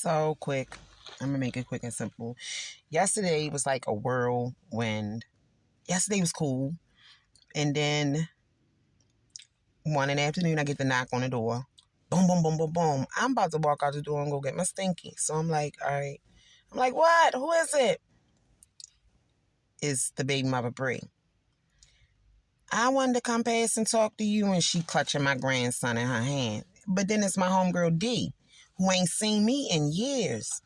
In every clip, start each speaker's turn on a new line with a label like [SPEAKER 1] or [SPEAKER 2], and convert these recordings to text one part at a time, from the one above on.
[SPEAKER 1] So quick. I'm gonna make it quick and simple. Yesterday was like a whirlwind. Yesterday was cool. And then one in the afternoon, I get the knock on the door. Boom, boom, boom, boom, boom. I'm about to walk out the door and go get my stinky. So I'm like, all right. I'm like, what? Who is it? It's the baby mother, Bree. I wanted to come past and talk to you, and she clutching my grandson in her hand. But then it's my homegirl D, who ain't seen me in years.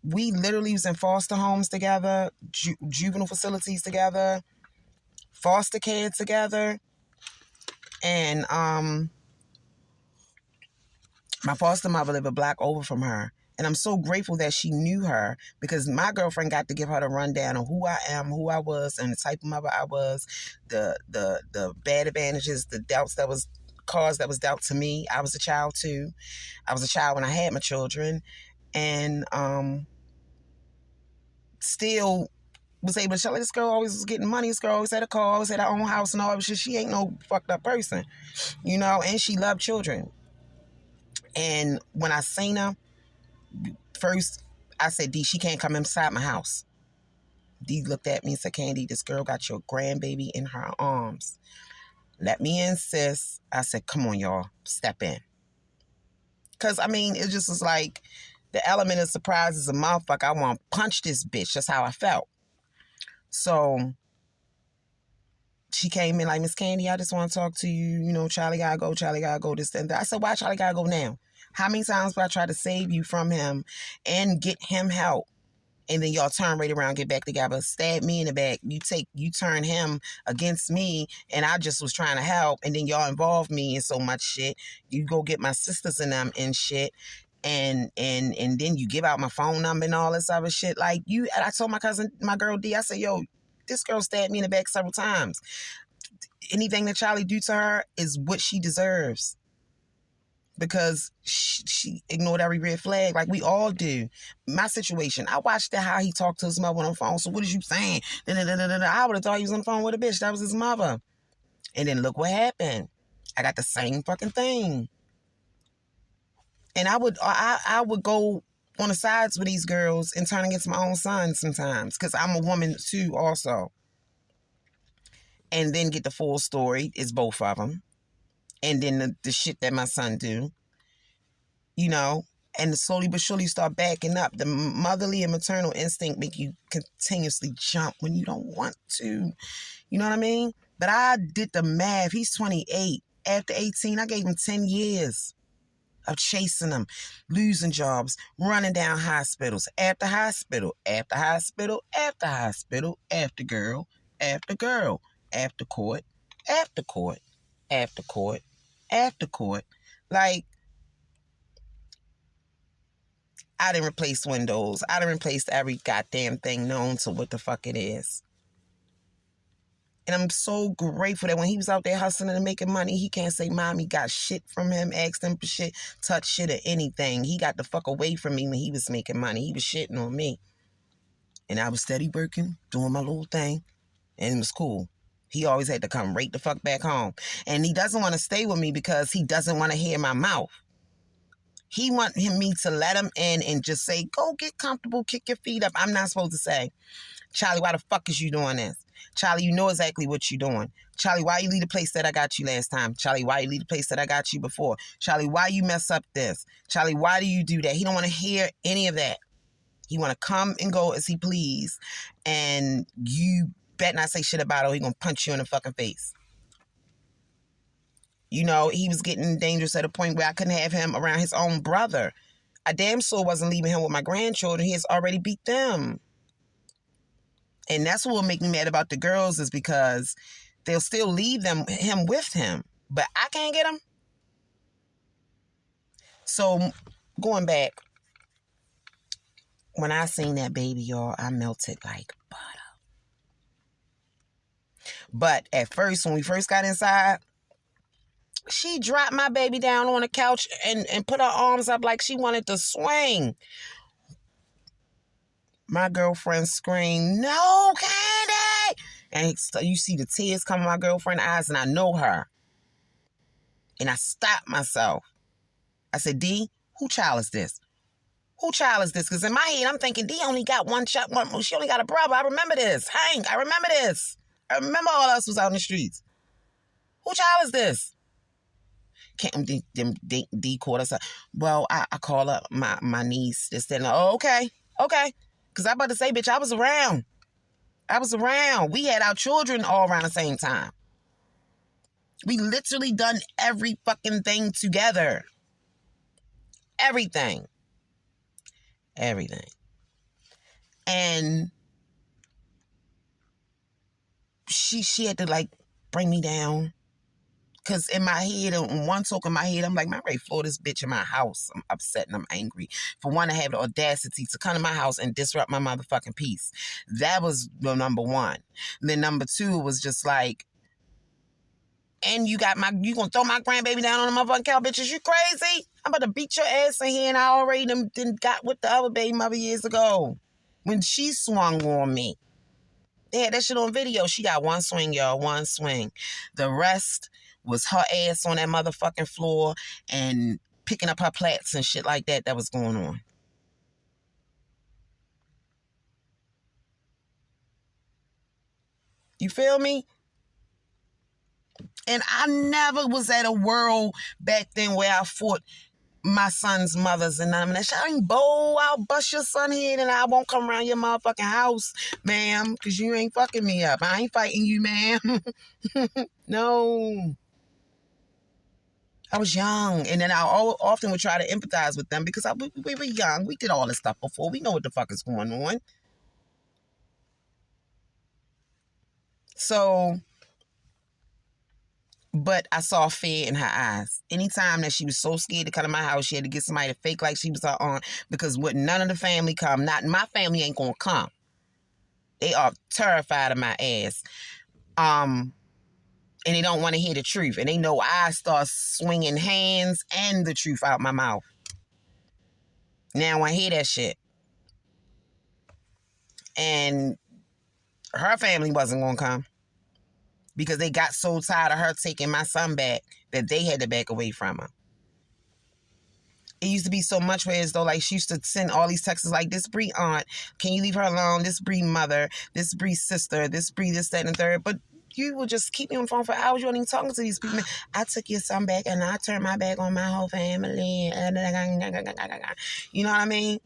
[SPEAKER 1] We literally was in foster homes together, juvenile facilities together, foster care together, and my foster mother lived a block over from her. And I'm so grateful that she knew her because my girlfriend got to give her the rundown of who I am, who I was, and the type of mother I was, the bad advantages, the doubts that was caused that was dealt to me. I was a child too. I was a child when I had my children, and still was able to tell her, this girl always was getting money. This girl always had a car, always had her own house and all that shit. She ain't no fucked up person, and she loved children. And when I seen her, first, I said, D, she can't come inside my house. D looked at me and said, Candy, this girl got your grandbaby in her arms. Let me in, sis. I said, come on, y'all, step in. Because, it just was like, the element of surprise is a motherfucker. I want to punch this bitch. That's how I felt. So she came in like, Miss Candy, I just want to talk to you. Charlie gotta go, this and that. I said, why Charlie gotta go now? How many times have I tried to save you from him and get him help? And then y'all turn right around, get back together, stab me in the back. You turn him against me, and I just was trying to help. And then y'all involve me in so much shit. You go get my sisters and them and shit. And then you give out my phone number and all this other shit. Like and I told my girl D, I said, yo, this girl stabbed me in the back several times. Anything that Charlie do to her is what she deserves. Because she ignored every red flag like we all do. My situation, I watched how he talked to his mother on the phone. So what is you saying? I would have thought he was on the phone with a bitch. That was his mother. And then look what happened. I got the same fucking thing. And I would go on the sides with these girls and turn against my own son sometimes. Because I'm a woman too also. And then get the full story. It's both of them. And then the shit that my son do. And slowly but surely start backing up. The motherly and maternal instinct make you continuously jump when you don't want to. You know what I mean? But I did the math. He's 28. After 18, I gave him 10 years of chasing him, losing jobs, running down hospitals, after hospital, after hospital, after hospital, after girl, after girl, after court, after court, after court, after court. Like, I didn't replace windows. I didn't replace every goddamn thing known to what the fuck it is. And I'm so grateful that when he was out there hustling and making money, he can't say, Mommy got shit from him, asked him for shit, touch shit or anything. He got the fuck away from me when he was making money. He was shitting on me. And I was steady working, doing my little thing, and it was cool. He always had to come right the fuck back home. And he doesn't want to stay with me because he doesn't want to hear my mouth. He want me to let him in and just say, go get comfortable, kick your feet up. I'm not supposed to say, Charlie, why the fuck is you doing this? Charlie, you know exactly what you're doing. Charlie, why you leave the place that I got you last time? Charlie, why you leave the place that I got you before? Charlie, why you mess up this? Charlie, why do you do that? He don't want to hear any of that. He want to come and go as he please. And you bet not say shit about it or he going to punch you in the fucking face. He was getting dangerous at a point where I couldn't have him around his own brother. I damn sure wasn't leaving him with my grandchildren. He has already beat them. And that's what will make me mad about the girls is because they'll still leave him with him. But I can't get him. So going back, when I seen that baby, y'all, I melted like butter. But at first, when we first got inside, she dropped my baby down on the couch and put her arms up like she wanted to swing. My girlfriend screamed, no, Candy! And so you see the tears come in my girlfriend's eyes, and I know her. And I stopped myself. I said, D, who child is this? Who child is this? Because in my head, I'm thinking, D only got one child. She only got a brother. I remember this. Hank, I remember this. I remember all else was out in the streets. Who child is this? Can't D caught us up. Well, I call up my niece. Just saying, oh, okay. Because I'm about to say, bitch, I was around. We had our children all around the same time. We literally done every fucking thing together. Everything. And she had to like bring me down. Because in my head, in one talk in my head, I'm like, man, I'm ready to floor this bitch in my house. I'm upset and I'm angry. For one, to have the audacity to come to my house and disrupt my motherfucking peace. That was the number one. And then number two was just like, and you gonna throw my grandbaby down on the motherfucking couch, bitches? You crazy? I'm about to beat your ass in here, and I already done got with the other baby mother years ago when she swung on me. They had that shit on video. She got one swing, y'all, one swing. The rest was her ass on that motherfucking floor and picking up her plaits and shit like that was going on. You feel me? And I never was at a world back then where I fought my son's mothers and none of that shit. I ain't bold. I'll bust your son head and I won't come around your motherfucking house, ma'am, because you ain't fucking me up. I ain't fighting you, ma'am. No. I was young, and then I often would try to empathize with them because we were young. We did all this stuff before. We know what the fuck is going on. So, but I saw fear in her eyes. Anytime that she was so scared to come to my house, she had to get somebody to fake like she was her aunt because would none of the family come. Not my family ain't gonna come. They are terrified of my ass. And they don't want to hear the truth. And they know I start swinging hands and the truth out my mouth. Now I hear that shit. And her family wasn't going to come because they got so tired of her taking my son back that they had to back away from her. It used to be so much where as though like she used to send all these texts like, this Bree aunt, can you leave her alone? This Bree mother, this Bree sister, this Bree this, that, and the third. But you will just keep me on the phone for hours. You weren't even talking to these people. I took your son back and I turned my back on my whole family. You know what I mean?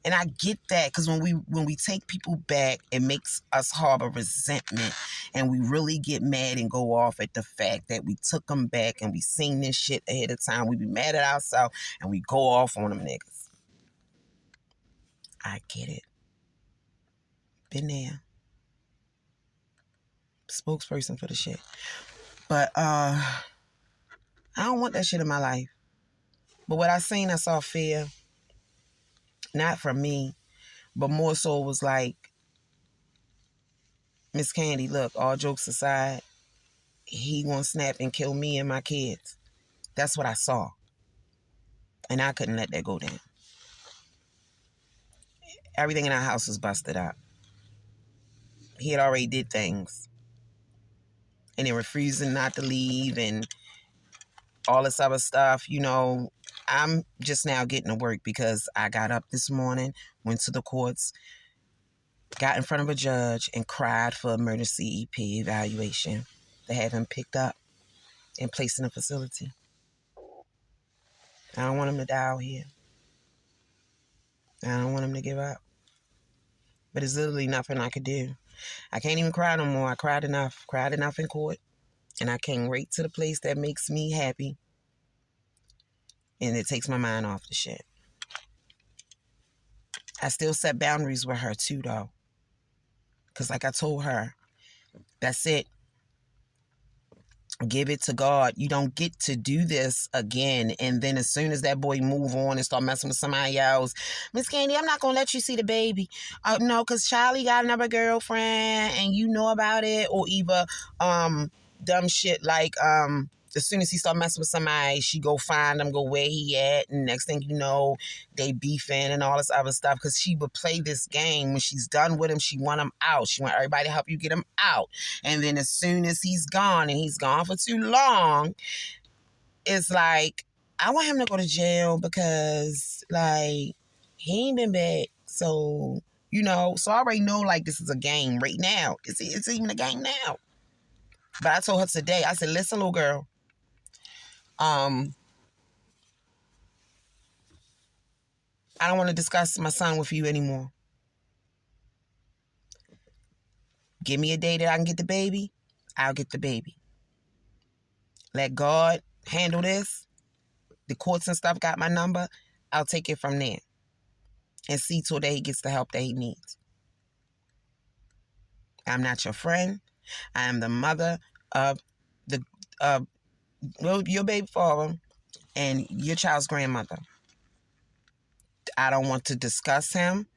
[SPEAKER 1] And I get that because when we take people back, it makes us harbor resentment. And we really get mad and go off at the fact that we took them back and we seen this shit ahead of time. We be mad at ourselves and we go off on them niggas. I get it. Been there. Spokesperson for the shit. But I don't want that shit in my life. But what I seen, I saw fear. Not from me, but more so was like, Miss Candy, look, all jokes aside, he gonna snap and kill me and my kids. That's what I saw. And I couldn't let that go down. Everything in our house was busted up. He had already did things. And they were refusing not to leave and all this other stuff. You know, I'm just now getting to work because I got up this morning, went to the courts, got in front of a judge and cried for emergency EP evaluation to have him picked up and placed in a facility. I don't want him to die out here. I don't want him to give up. But there's literally nothing I could do. I can't even cry no more. I cried enough in court. And I came right to the place that makes me happy. And it takes my mind off the shit. I still set boundaries with her too, though. Because like I told her, that's it. Give it to God. You don't get to do this again. And then as soon as that boy move on and start messing with somebody else, Miss Candy, I'm not going to let you see the baby. No, because Charlie got another girlfriend and you know about it. Or either dumb shit like as soon as he start messing with somebody, she go find him, go where he at. And next thing you know, they beefing and all this other stuff. Because she would play this game. When she's done with him, she want him out. She want everybody to help you get him out. And then as soon as he's gone, and he's gone for too long, it's like, I want him to go to jail because, like, he ain't been back. So, so I already know, like, this is a game right now. It's even a game now. But I told her today, I said, listen, little girl, I don't want to discuss my son with you anymore. Give me a day that I can get the baby. I'll get the baby. Let God handle this. The courts and stuff got my number. I'll take it from there and see till that he gets the help that he needs. I'm not your friend. I am the mother of the your baby father and your child's grandmother. I don't want to discuss him.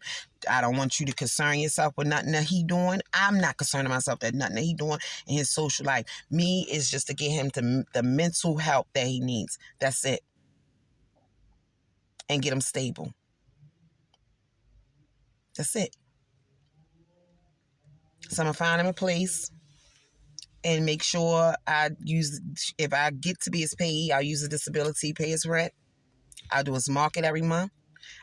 [SPEAKER 1] I don't want you to concern yourself with nothing that he doing. I'm not concerning myself that nothing that he doing in his social life. Me is just to get him to the mental help that he needs. That's it. And get him stable. That's it. So I'm going to find him a place and make sure if I get to be his payee, I'll use the disability, pay his rent. I'll do his market every month.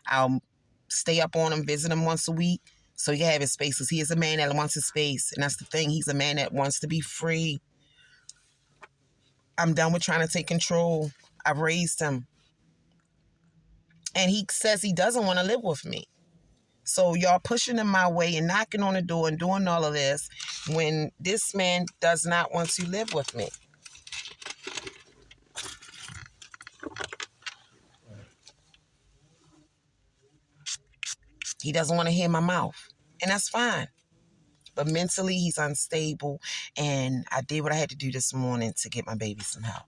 [SPEAKER 1] I'll stay up on him, visit him once a week so he can have his space, because he is a man that wants his space. And that's the thing. He's a man that wants to be free. I'm done with trying to take control. I've raised him. And he says he doesn't want to live with me. So y'all pushing him my way and knocking on the door and doing all of this when this man does not want to live with me. He doesn't want to hear my mouth. And that's fine. But mentally, he's unstable. And I did what I had to do this morning to get my baby some help.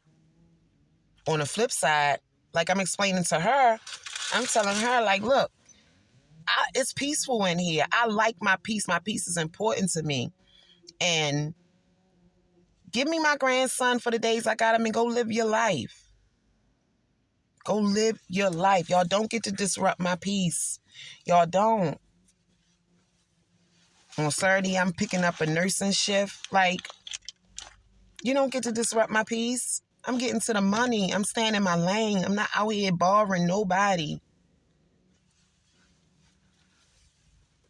[SPEAKER 1] On the flip side, like I'm explaining to her, I'm telling her, like, look, it's peaceful in here. I like my peace. My peace is important to me. And give me my grandson for the days I got him and go live your life. Go live your life. Y'all don't get to disrupt my peace. Y'all don't. On Saturday, I'm picking up a nursing shift. Like, you don't get to disrupt my peace. I'm getting to the money. I'm staying in my lane. I'm not out here bothering nobody.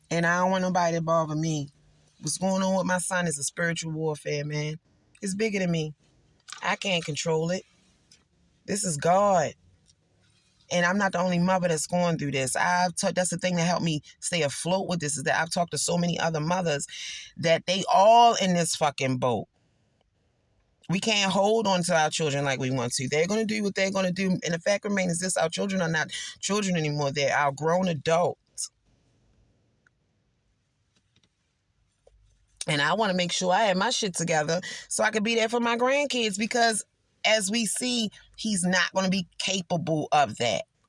[SPEAKER 1] And I don't want nobody to bother me. What's going on with my son is a spiritual warfare, man. It's bigger than me. I can't control it. This is God. And I'm not the only mother that's going through this. That's the thing that helped me stay afloat with this, is that I've talked to so many other mothers that they all in this fucking boat. We can't hold on to our children like we want to. They're going to do what they're going to do. And the fact remains is this: our children are not children anymore. They're our grown adults. And I want to make sure I have my shit together so I can be there for my grandkids, because as we see, he's not going to be capable of that.